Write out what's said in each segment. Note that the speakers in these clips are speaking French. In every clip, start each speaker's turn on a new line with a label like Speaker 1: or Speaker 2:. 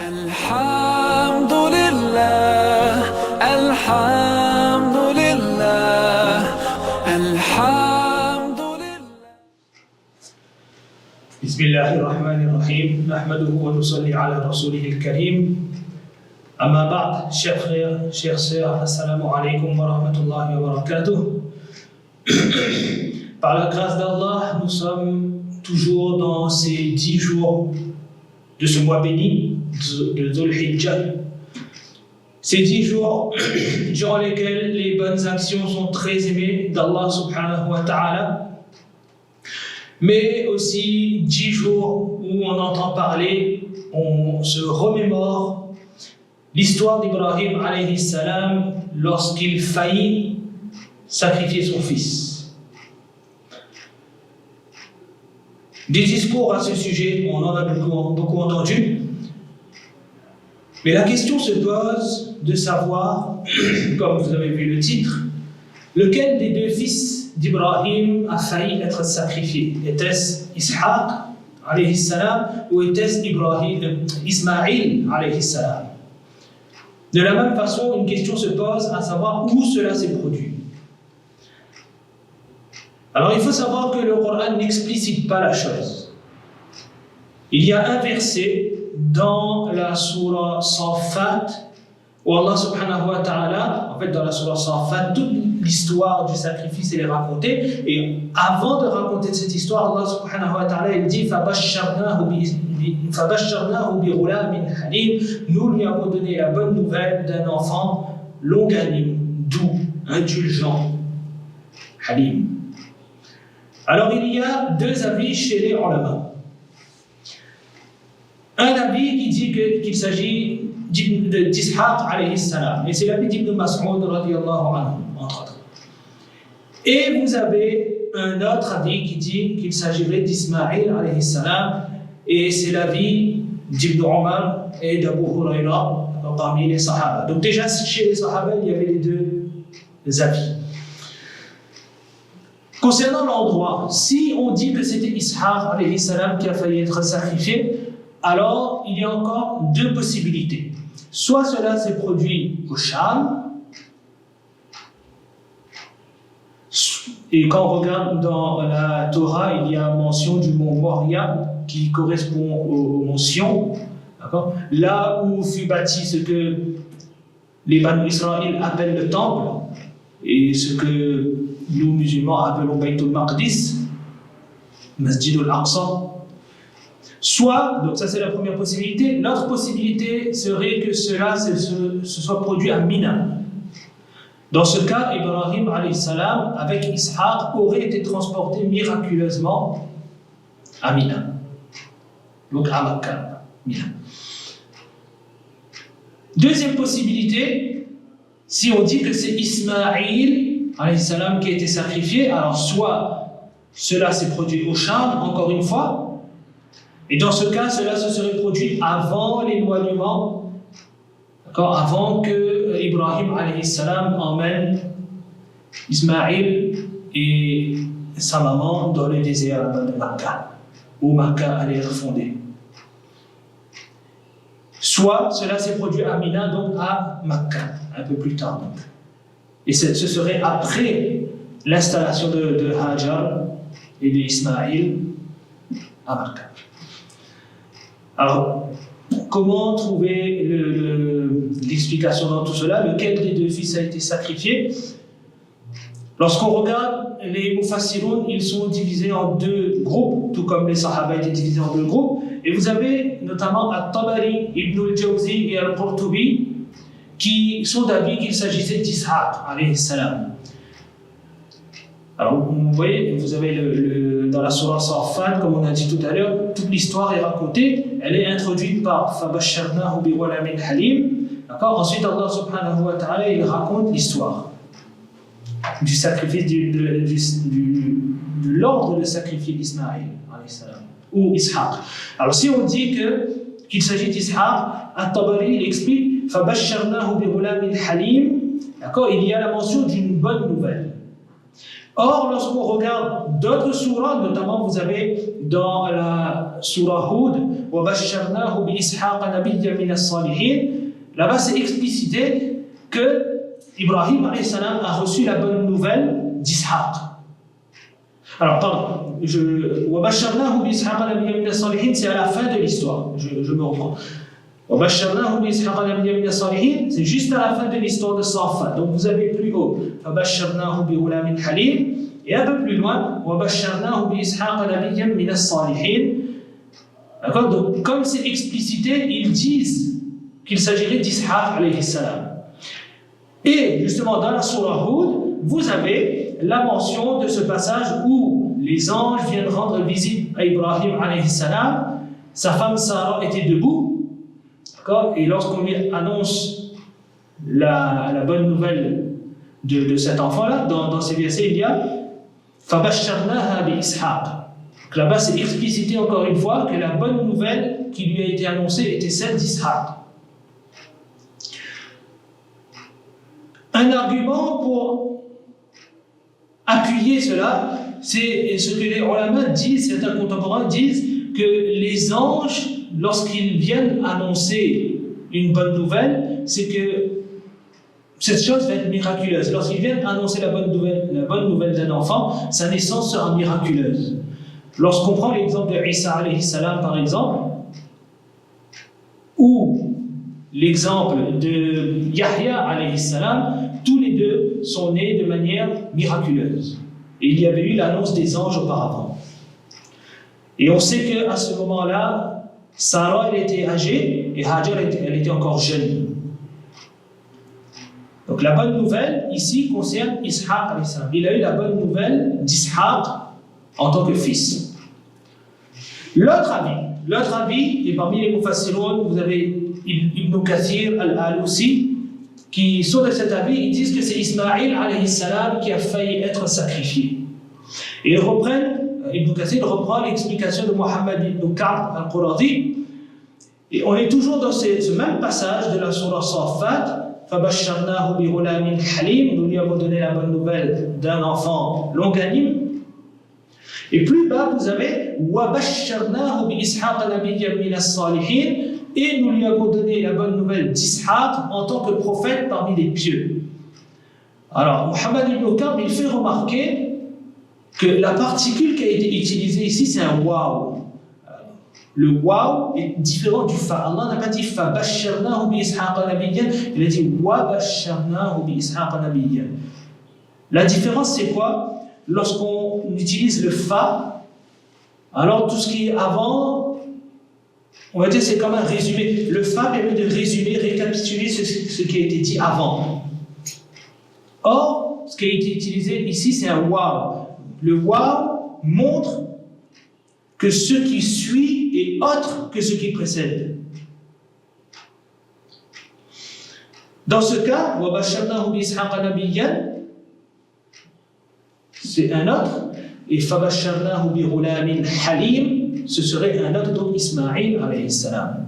Speaker 1: الحمد لله الحمد لله الحمد لله.
Speaker 2: بسم الله الرحمن الرحيم نحمده ونصلي على رسوله الكريم أما بعد chers frères, chères sœurs, assalamu alaikum wa rahmatullahi wa barakatuh. Par la grâce d'Allah, nous sommes toujours dans ces 10 jours de ce mois béni de Dhul Hijjah. Ces 10 jours durant lesquels les bonnes actions sont très aimées d'Allah subhanahu wa ta'ala, mais aussi 10 jours où on entend parler, on se remémore l'histoire d'Ibrahim alayhi salam lorsqu'il faillit sacrifier son fils. Des discours à ce sujet, on en a beaucoup entendu, mais la question se pose de savoir, comme vous avez vu le titre, lequel des deux fils d'Ibrahim a failli être sacrifié. Était-ce Ishaq alayhi salam ou était-ce Ismaïl alayhi salam? De la même façon, une question se pose à savoir où cela s'est produit. Alors il faut savoir que le Coran n'explicite pas la chose. Il y a un verset dans la sourate Safat où Allah subhanahu wa ta'ala, en fait dans la sourate Safat, toute l'histoire du sacrifice elle est racontée, et avant de raconter cette histoire, Allah subhanahu wa ta'ala il dit فَبَشَّرْنَاهُ بِغُلَامٍ حَلِيمٍ. Nous lui avons donné la bonne nouvelle d'un enfant longanime, doux, indulgent, halim. Alors il y a deux avis chez les ulama. Un avis qui dit qu'il s'agit d'Ishaq alayhi salam, et c'est l'avis d'Ibn Mas'ud radiyallahu anhu, entre autres. Et vous avez un autre avis qui dit qu'il s'agirait d'Ismaïl alayhi salam, et c'est l'avis d'Ibn Omar et d'Abu Huraira parmi les Sahaba. Donc déjà chez les Sahaba il y avait les deux avis. Concernant l'endroit, si on dit que c'était Ishaq alayhi salam qui a failli être sacrifié, alors il y a encore deux possibilités. Soit cela s'est produit au Sham, et quand on regarde dans la Torah, il y a mention du mont Moria qui correspond au mont Sion, là où fut bâti ce que les Banu Israël appellent le temple, et ce que nous musulmans appelons Baytul Maqdis, Masjid al-Aqsa. Soit, donc ça c'est la première possibilité, l'autre possibilité serait que cela se soit produit à Mina. Dans ce cas, Ibrahim alayhi salam avec Ishaq aurait été transporté miraculeusement à Mina, donc à Makkah, Mina. Deuxième possibilité, si on dit que c'est Ismaïl alayhi salam qui a été sacrifié, alors soit cela s'est produit au Sham, encore une fois, et dans ce cas, cela se serait produit avant l'éloignement, avant que Ibrahim alayhi salam emmène Ismaïl et sa maman dans le désert de Makkah, où Makkah allait être fondée. Soit cela s'est produit à Mina, donc à Makkah, un peu plus tard. Donc. Et ce serait après l'installation de Hajar et d'Ismaïl à Makkah. Alors, comment trouver l'explication dans tout cela? Lequel des deux fils a été sacrifié? Lorsqu'on regarde les Mufassiroun, ils sont divisés en deux groupes, tout comme les Sahaba étaient divisés en deux groupes. Et vous avez notamment At-Tabari, Ibn al-Jawzi et Al-Qurtubi qui sont d'avis qu'il s'agissait d'Ishaq alayhi salam. Alors, vous voyez, vous avez dans la sourate Safat, comme on a dit tout à l'heure, toute l'histoire est racontée, elle est introduite par فَبَشَّرْنَاهُ بِغُلَامٍ حَلِيمٍ. Ensuite, Allah subhanahu wa ta'ala, il raconte l'histoire du sacrifice, de l'ordre de sacrifier d'Ismaïl, ou Ishaq. Alors, si on dit qu'il s'agit d'Ishaq, At-Tabari, il explique فَبَشَّرْنَاهُ بِغُلَامٍ حَلِيمٍ. Il y a la mention d'une bonne nouvelle. Or, lorsqu'on regarde d'autres surahs, notamment vous avez dans la surah Hud, وَبَشَّرْنَاهُ بِإِسْحَاقَ نَبِيًّا مِنَ الصَّالِحِينَ, là-bas c'est explicité que Ibrahim alayhi salam a reçu la bonne nouvelle d'Ishaq. Alors, pardon, وَبَشَّرْنَاهُ بِإِسْحَاقَ نَبِيًّا مِنَ الصَّالِحِينَ, c'est à la fin de l'histoire, je me reprends. وَبَشَّرْنَاهُ بِإِسْحَاقَ نَبِيًّا مِنَ الصَّالِحِينَ, c'est juste à la fin de l'histoire de Safat. Donc vous avez plus haut فَبَشَّرْنَاهُ بِغُلَامٍ حَلِيمٍ, et un peu plus loin وَبَشَّرْنَاهُ بِإِسْحَاقَ نَبِيًّا مِنَ الصَّالِحِينَ. D'accord? Donc comme c'est explicité, ils disent qu'il s'agirait d'Ishaq alayhi salam. Et justement dans la surah Hud, vous avez la mention de ce passage où les anges viennent rendre visite à Ibrahim alayhi salam. Sa femme Sarah était debout. Et lorsqu'on lui annonce la bonne nouvelle de cet enfant-là, dans ces versets, il y a فَبَشَّرْنَاهَا بِإِسْحَاقَ. Donc là-bas, c'est explicité encore une fois que la bonne nouvelle qui lui a été annoncée était celle d'Ishaq. Un argument pour appuyer cela, c'est ce que les ulama disent, certains contemporains disent, que les anges, lorsqu'ils viennent annoncer une bonne nouvelle, c'est que cette chose va être miraculeuse. Lorsqu'ils viennent annoncer la bonne nouvelle d'un enfant, sa naissance sera miraculeuse. Lorsqu'on prend l'exemple de Isa alayhi salam par exemple, ou l'exemple de Yahya alayhi salam, tous les deux sont nés de manière miraculeuse. Et il y avait eu l'annonce des anges auparavant. Et on sait qu'à ce moment-là, Sarah elle était âgée et Hajar elle était encore jeune. Donc la bonne nouvelle ici concerne Ishaq alayhi salam. Il a eu la bonne nouvelle d'Ishaq en tant que fils. L'autre avis, et parmi les mufassiroun, vous avez Ibn Kathir al-Alusi, qui sont de cet avis, ils disent que c'est Ismaïl alayhi salam qui a failli être sacrifié. Et Ibn Kathir reprend l'explication de Muhammad ibn Ka'b al-Quradi, et on est toujours dans ce même passage de la surah Safat. فَبَشَّرْنَاهُ بِغُلَامٍ حَلِيمٍ, nous lui avons donné la bonne nouvelle d'un enfant longanime. Et plus bas, vous avez وَبَشَّرْنَاهُ بِإِسْحَاقَ نَبِيًّا مِنَ الصَّالِحِينَ, et nous lui avons donné la bonne nouvelle d'Ishaq en tant que prophète parmi les pieux. Alors, Muhammad ibn Ka'b, il fait remarquer que la particule qui a été utilisée ici, c'est un waw. Le waw est différent du fa. Allah n'a pas dit fa bashsharnahu bi ishaqa nabiyyan, il a dit wa bashsharnahu bi ishaqa nabiyyan. La différence c'est quoi? Lorsqu'on utilise le fa, alors tout ce qui est avant, on va dire c'est comme un résumé. Le fa permet de résumer, récapituler ce qui a été dit avant. Or, ce qui a été utilisé ici c'est un waw. Le waw montre que ce qui suit est autre que ce qui précède. Dans ce cas, وَبَشَّرْنَاهُ بِإِسْحَاقَ نَبِيًّا, c'est un autre, et فَبَشَّرْنَاهُ بِغُلَامٍ حَلِيمٍ, ce serait un autre, donc Ismaïl alayhi salam.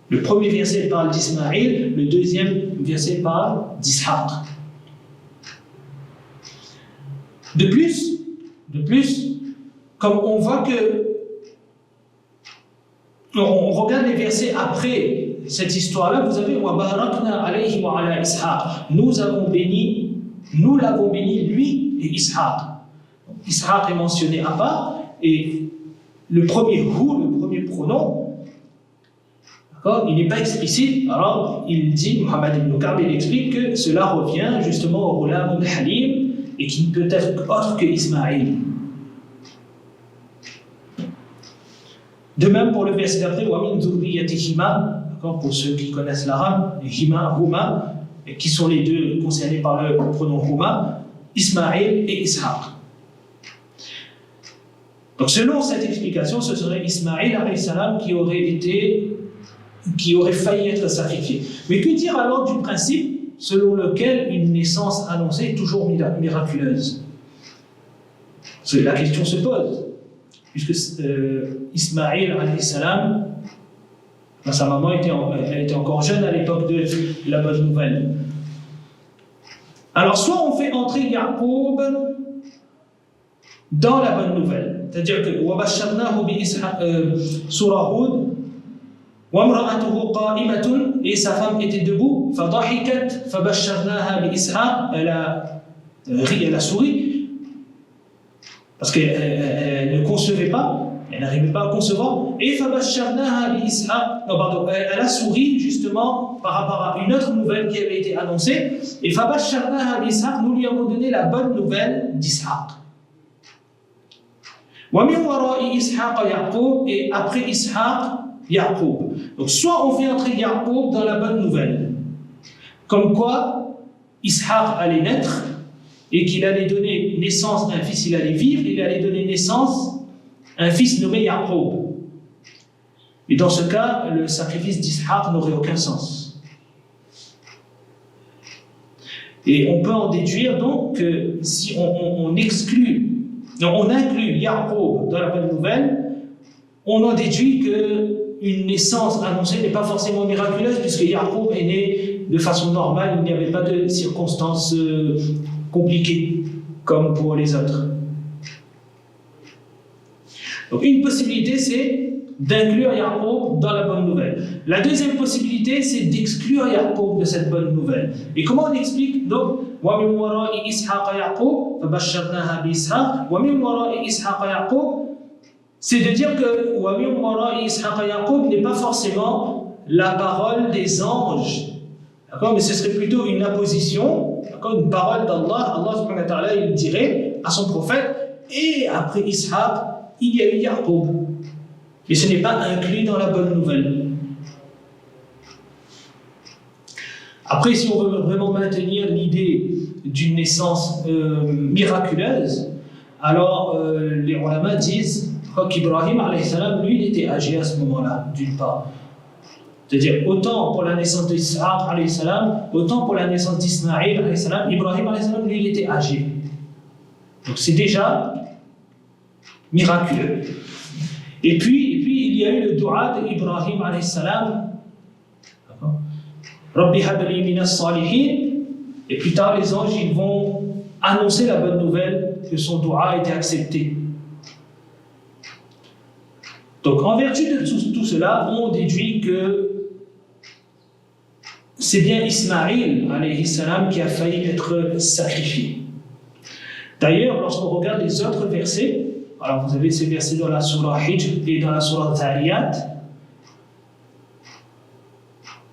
Speaker 2: Le premier verset parle d'Ismaïl, le deuxième verset parle d'Ishaq. De plus, comme on voit que on regarde les versets après cette histoire-là, vous avez وَبَارَكْنَا عَلَيْهِ وَعَلَى إِسْحَاقَ, nous l'avons béni lui et Ishaq. Ishaq est mentionné à part, et le premier pronom, il n'est pas explicite. Alors il dit, Muhammad ibn Ka'b, il explique que cela revient justement au Ghulam al-Halim et qui ne peut être autre que Ismaïl. De même pour le verset d'après, وَمِن ذُرِّيَّتِهِمَا, pour ceux qui connaissent l'arabe, Hima, Huma, qui sont les deux concernés par le pronom Huma, Ismaïl et Ishaq. Donc selon cette explication, ce serait Ismaïl alayhi salam qui aurait failli être sacrifié. Mais que dire alors du principe selon lequel une naissance annoncée est toujours miraculeuse? La question se pose. Puisque Ismaïl alayhi salam, sa maman elle était encore jeune à l'époque de la bonne nouvelle. Alors soit on fait entrer Ya'qub dans la bonne nouvelle. C'est-à-dire que Surah Hud, et sa femme était debout, elle a ri, elle a souri, parce qu'elle ne concevait pas, elle n'arrivait pas à concevoir, et elle a souri justement par rapport à une autre nouvelle qui avait été annoncée, et nous lui avons donné la bonne nouvelle d'Ishaq. Et après Ishaq, Yaqub. Donc soit on fait entrer Yaqub dans la bonne nouvelle, comme quoi Ishaq allait naître et qu'il allait donner naissance à un fils, il allait vivre, il allait donner naissance à un fils nommé Yaqub. Et dans ce cas, le sacrifice d'Ishaq n'aurait aucun sens. Et on peut en déduire donc que si on inclut Yaqub dans la bonne nouvelle, on en déduit qu'une naissance annoncée n'est pas forcément miraculeuse, puisque Yaqub est né de façon normale, il n'y avait pas de circonstances compliquées comme pour les autres. Donc une possibilité, c'est d'inclure Yaqub dans la bonne nouvelle. La deuxième possibilité, c'est d'exclure Yaqub de cette bonne nouvelle. Et comment on explique donc وَمِنْ وَرَاءِ إِسْحَاقَ يَعْقُوبَ فَبَشَّرْنَاهَا بِإِسْحَاقَ وَمِنْ وَرَاءِ إِسْحَاقَ يَعْقُوبَ, c'est de dire que وَمِنْ وَرَاءِ إِسْحَاقَ يَعْقُوبَ n'est pas forcément la parole des anges, d'accord, mais ce serait plutôt une apposition, d'accord, une parole d'Allah. Allah subhanahu wa ta'ala, il dirait à son prophète, et après Ishaq, il y a eu Yaqub. Et ce n'est pas inclus dans la bonne nouvelle. Après, si on veut vraiment maintenir l'idée d'une naissance miraculeuse, alors les ulama disent qu'Ibrahim, lui, il était âgé à ce moment-là, d'une part. C'est-à-dire, autant pour la naissance d'Ishaq, autant pour la naissance d'Ismaïl, Ibrahim, lui, il était âgé. Donc c'est déjà miraculeux. Et puis, il y a eu le dua d'Ibrahim alayhi salam. Rabbi habli minas salihin. Et plus tard, les anges, ils vont annoncer la bonne nouvelle que son dua a été accepté. Donc, en vertu de tout cela, on déduit que c'est bien Ismaïl alayhi salam qui a failli être sacrifié. D'ailleurs, lorsqu'on regarde les autres versets, alors vous avez ces versets dans la surah Hijr et dans la surah Zariyat.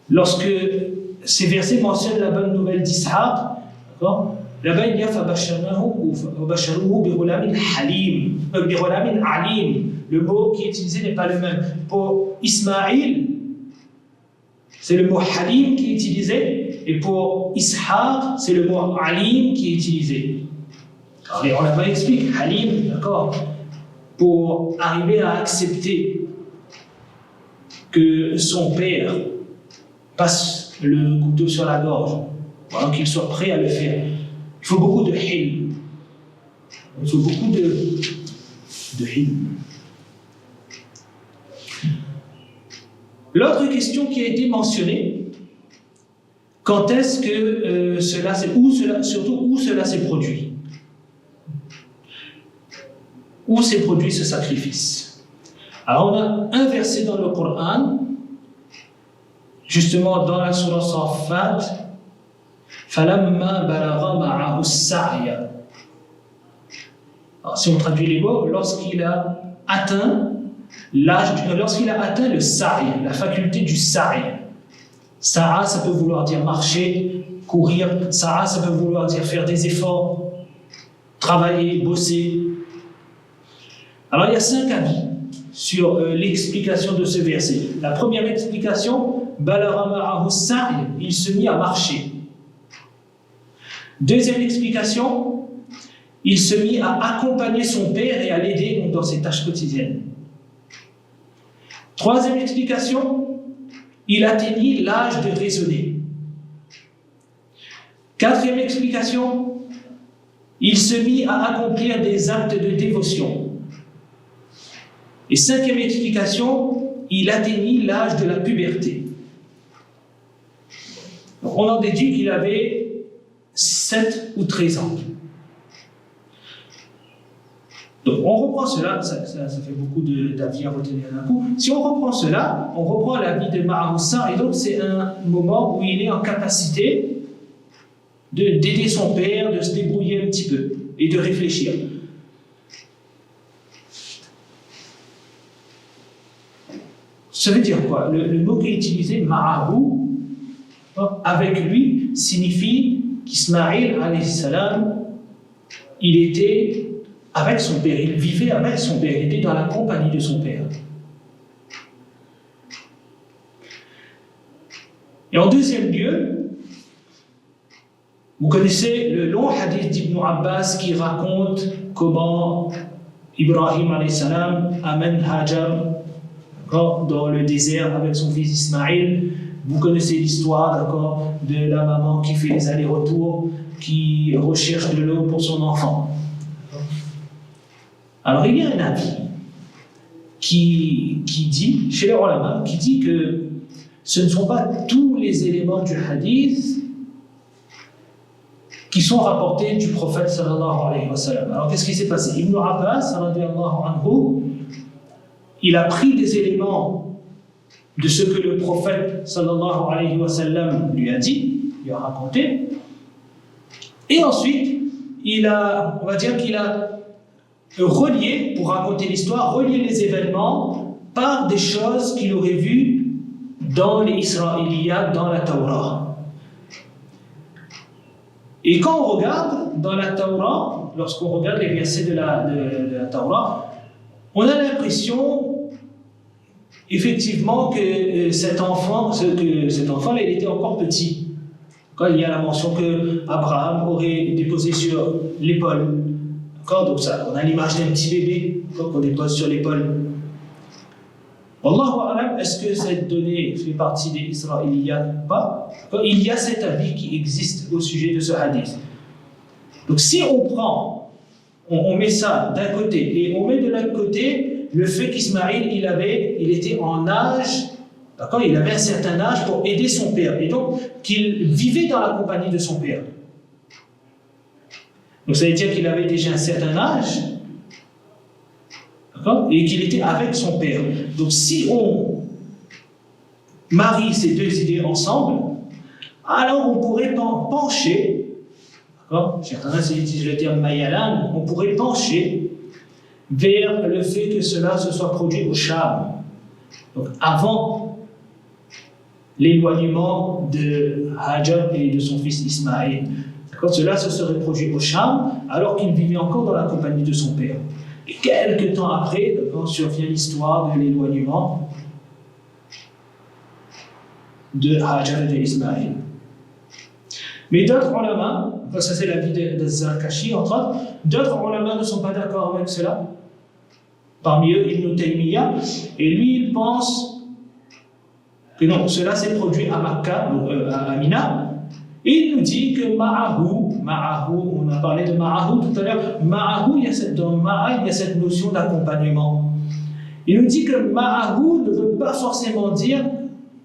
Speaker 2: Lorsque ces versets mentionnent la bonne nouvelle d'Ishaq, là-bas il y a فَبَشَّرُوهُ بِغُلَامٍ عَلِيمٍ. Le mot qui est utilisé n'est pas le même. Pour Ismaïl, c'est le mot halim qui est utilisé, et pour Ishaq, c'est le mot alim qui est utilisé. Alors les ulama expliquent, halim, d'accord, pour arriver à accepter que son père passe le couteau sur la gorge, alors qu'il soit prêt à le faire. Il faut beaucoup de hilm. Il faut beaucoup de hilm. L'autre question qui a été mentionnée, quand est-ce que surtout où cela s'est produit? Où s'est produit ce sacrifice? Alors on a un verset dans le Coran, justement dans la surah Saffat, فَلَمَّا بَلَغَ مَعَهُ السَّعْيَ. Alors si on traduit les mots, lorsqu'il a atteint le sa'i, la faculté du sa'i. Sa'a, ça peut vouloir dire marcher, courir. Sa'a, ça peut vouloir dire faire des efforts, travailler, bosser. Alors il y a 5 avis sur l'explication de ce verset. La première explication, Balagha ma'ahu sa'i, il se mit à marcher. Deuxième explication, il se mit à accompagner son père et à l'aider dans ses tâches quotidiennes. Troisième explication, il atteignit l'âge de raisonner. Quatrième explication, il se mit à accomplir des actes de dévotion. Et cinquième explication, il atteignit l'âge de la puberté. Donc on en déduit qu'il avait 7 ou 13 ans. Donc on reprend cela, ça fait beaucoup d'avis à retenir d'un coup. Si on reprend cela, on reprend l'avis de Ma'aroussa, et donc c'est un moment où il est en capacité d'aider son père, de se débrouiller un petit peu et de réfléchir. Ça veut dire quoi? Le mot qui est utilisé, Ma'ahou, avec lui, signifie qu'Ismaïl, alayhi salam, il était avec son père, il vivait avec son père, il était dans la compagnie de son père. Et en deuxième lieu, vous connaissez le long hadith d'Ibn Abbas qui raconte comment Ibrahim alayhi salam amène Hajar dans le désert avec son fils Ismaïl. Vous connaissez l'histoire, d'accord, de la maman qui fait les allers-retours, qui recherche de l'eau pour son enfant. Alors il y a un avis qui dit, chez les ulama, qui dit que ce ne sont pas tous les éléments du hadith qui sont rapportés du prophète sallallahu alayhi wa sallam. Alors qu'est-ce qui s'est passé? Ibn Abbas, radiyallahu anhu, il a pris des éléments de ce que le prophète sallallahu alayhi wa sallam lui a dit, lui a raconté, et ensuite on va dire qu'il a relié, pour raconter l'histoire, relié les événements par des choses qu'il aurait vues dans les Israéliens, dans la Torah. Et quand on regarde dans la Torah, lorsqu'on regarde les versets de la Torah, on a l'impression effectivement que cet enfant, il était encore petit. Quand il y a la mention que Abraham aurait déposé sur l'épaule. Donc ça, on a l'image d'un petit bébé qu'on dépose sur l'épaule. Wallahu a'lam, est-ce que cette donnée fait partie des Israéliens ou pas? Il y a cet avis qui existe au sujet de ce hadith. Donc si on met ça d'un côté et on met de l'autre côté le fait qu'Ismaïl, il était en âge, d'accord, il avait un certain âge pour aider son père, et donc qu'il vivait dans la compagnie de son père. Donc ça veut dire qu'il avait déjà un certain âge, d'accord, et qu'il était avec son père. Donc si on marie ces deux idées ensemble, alors on pourrait pencher, d'accord, j'ai tendance à utiliser le terme mayalan, on pourrait pencher vers le fait que cela se soit produit au Cham, donc avant l'éloignement de Hajar et de son fils Ismaïl. Cela se serait produit au Cham alors qu'il vivait encore dans la compagnie de son père. Et quelques temps après, survient l'histoire de l'éloignement de Hajar et d'Ismaïl. Mais d'autres ulama, ça c'est l'avis de Zarkashi entre autres, d'autres ulama ne sont pas d'accord avec cela. Parmi eux, Ibn Taymiyyah, et lui il pense que non, cela s'est produit à Makkah, à Mina. Et il nous dit que Ma'ahu, on a parlé de Ma'ahu tout à l'heure, Ma'ahu, dans Ma'a, il y a cette notion d'accompagnement. Il nous dit que Ma'ahu ne veut pas forcément dire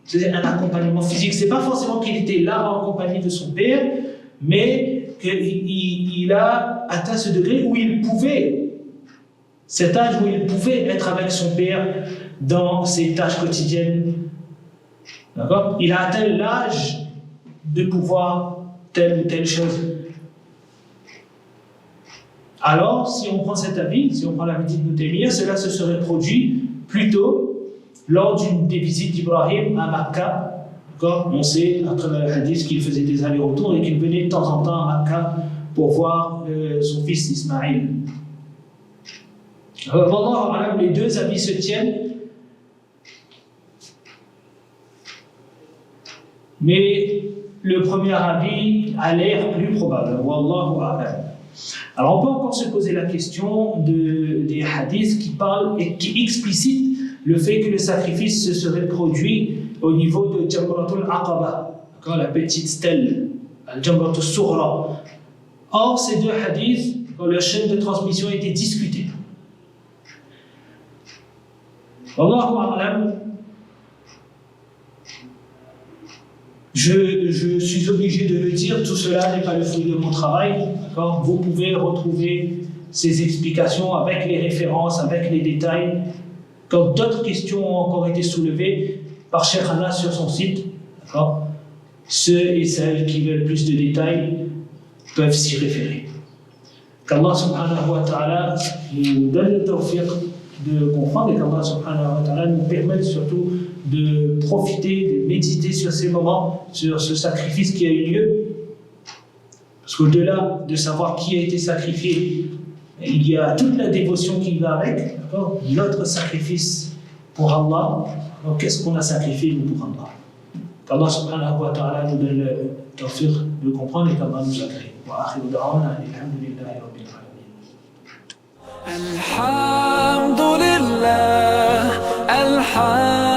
Speaker 2: c'est un accompagnement physique, c'est pas forcément qu'il était là en compagnie de son père, mais qu'il a atteint ce degré où il pouvait, cet âge où il pouvait être avec son père dans ses tâches quotidiennes. D'accord? Il a atteint l'âge de pouvoir telle ou telle chose. Alors, si on prend cet avis, si on prend l'avis d'Ibn Taymiyyah, cela se serait produit plutôt lors d'une des visites d'Ibrahim à Makkah. On sait, à travers le hadith, qu'il faisait des allers-retours et qu'il venait de temps en temps à Makkah pour voir son fils Ismaïl. Les deux avis se tiennent. Mais le premier avis a l'air plus probable. Wallahu a'lam. Alors on peut encore se poser la question des hadiths qui parlent et qui explicitent le fait que le sacrifice se serait produit au niveau de Jamratul Aqaba, la petite stèle, Jamratul Sughra. Or, ces deux hadiths, la chaîne de transmission a été discutée. Wallahu a'lam. Je suis obligé de le dire, tout cela n'est pas le fruit de mon travail. Vous pouvez retrouver ces explications avec les références, avec les détails. Quand d'autres questions ont encore été soulevées par Cheikh Anas sur son site, d'accord, ceux et celles qui veulent plus de détails peuvent s'y référer. Qu'Allah subhanahu wa ta'ala nous donne le tawfiq de comprendre et qu'Allah subhanahu wa ta'ala nous permette surtout de profiter, de méditer sur ces moments, sur ce sacrifice qui a eu lieu. Parce qu'au-delà de savoir qui a été sacrifié, il y a toute la dévotion qui va avec, d'accord, notre sacrifice pour Allah. Donc, qu'est-ce qu'on a sacrifié nous pour Allah? Qu'Allah subhanahu wa ta'ala nous donne le tawfiq de comprendre et qu'Allah nous agrée. Wa akhiru da'wana alhamdulillahi rabbil alamin.
Speaker 1: الحمد لله الحمد